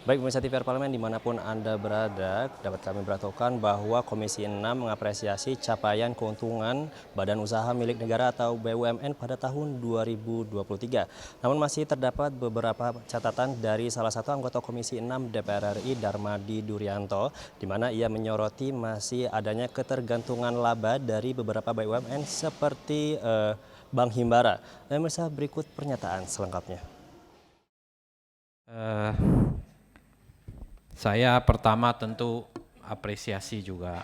Baik pemirsa TVR Parlemen dimanapun Anda berada, dapat kami beritahukan bahwa Komisi 6 mengapresiasi capaian keuntungan Badan Usaha Milik Negara atau BUMN pada tahun 2023. Namun masih terdapat beberapa catatan dari salah satu anggota Komisi 6 DPR RI, Darmadi Durianto, di mana ia menyoroti masih adanya ketergantungan laba dari beberapa BUMN seperti Bank Himbara. Dan pemirsa berikut pernyataan selengkapnya. Saya pertama tentu apresiasi juga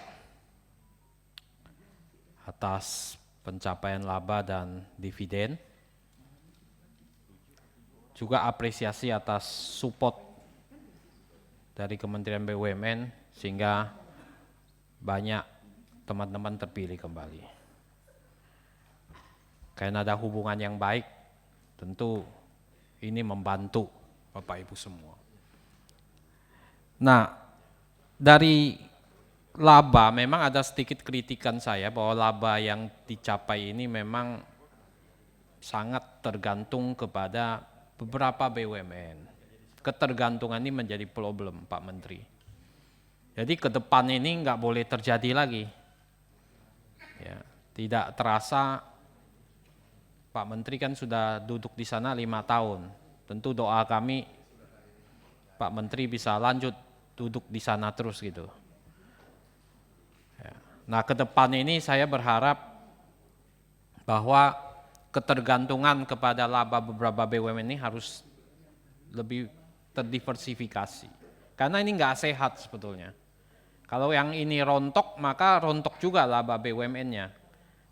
atas pencapaian laba dan dividen. Juga apresiasi atas support dari Kementerian BUMN sehingga banyak teman-teman terpilih kembali. Karena ada hubungan yang baik, tentu ini membantu Bapak Ibu semua. Nah, dari laba memang ada sedikit kritikan saya bahwa laba yang dicapai ini memang sangat tergantung kepada beberapa BUMN. Ketergantungan ini menjadi problem, Pak Menteri. Jadi ke depan ini nggak boleh terjadi lagi. Ya, tidak terasa Pak Menteri kan sudah duduk di sana 5 tahun. Tentu doa kami Pak Menteri bisa lanjut duduk di sana terus gitu. Ya. Nah ke depan ini saya berharap bahwa ketergantungan kepada laba beberapa BUMN ini harus lebih terdiversifikasi. Karena ini nggak sehat sebetulnya. Kalau yang ini rontok maka rontok juga laba BUMN-nya.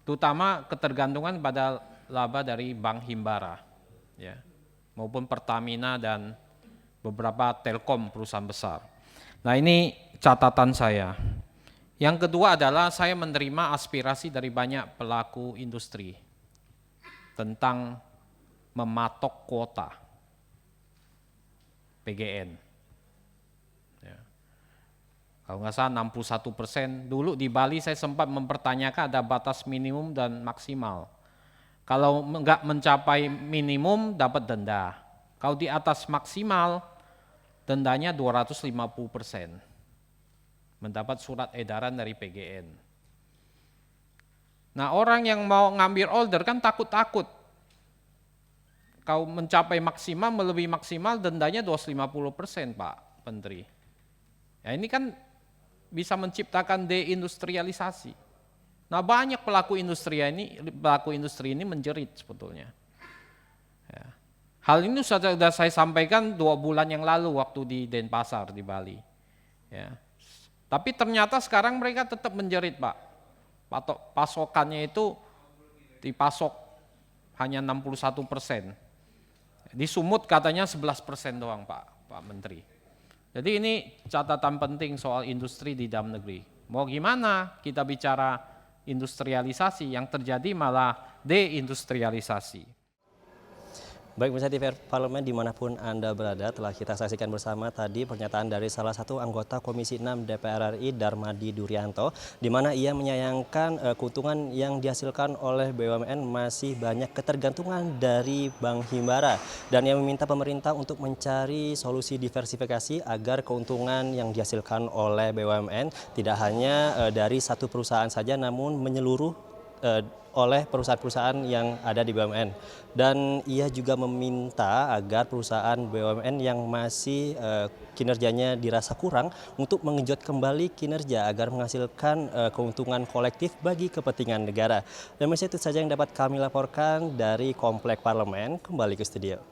Terutama ketergantungan pada laba dari Bank Himbara, ya, maupun Pertamina dan beberapa telkom perusahaan besar. Nah ini catatan saya. Yang kedua adalah saya menerima aspirasi dari banyak pelaku industri tentang mematok kuota PGN. Ya. Kalau nggak salah 61%, dulu di Bali saya sempat mempertanyakan ada batas minimum dan maksimal. Kalau nggak mencapai minimum dapat denda. Kalau di atas maksimal dendanya 250%. Mendapat surat edaran dari PGN. Nah orang yang mau ngambil order kan takut-takut. Kalau mencapai maksimal, melebihi maksimal dendanya 250% Pak Menteri. Ya ini kan bisa menciptakan deindustrialisasi. Nah banyak pelaku industri ini menjerit sebetulnya. Ya. Hal ini sudah saya sampaikan 2 bulan yang lalu waktu di Denpasar di Bali. Ya. Tapi ternyata sekarang mereka tetap menjerit Pak. Pasokannya itu dipasok hanya 61%. Di Sumut katanya 11% doang Pak Menteri. Jadi ini catatan penting soal industri di dalam negeri. Mau gimana kita bicara industrialisasi, yang terjadi malah deindustrialisasi. Baik pemirsa TVR Parlemen dimanapun Anda berada, telah kita saksikan bersama tadi pernyataan dari salah satu anggota Komisi 6 DPR RI, Darmadi Durianto, di mana ia menyayangkan keuntungan yang dihasilkan oleh BUMN masih banyak ketergantungan dari Bank Himbara. Dan ia meminta pemerintah untuk mencari solusi diversifikasi agar keuntungan yang dihasilkan oleh BUMN tidak hanya dari satu perusahaan saja, namun menyeluruh oleh perusahaan-perusahaan yang ada di BUMN. Dan ia juga meminta agar perusahaan BUMN yang masih kinerjanya dirasa kurang untuk menggenjot kembali kinerja agar menghasilkan keuntungan kolektif bagi kepentingan negara. Dan itu saja yang dapat kami laporkan dari Komplek Parlemen. Kembali ke studio.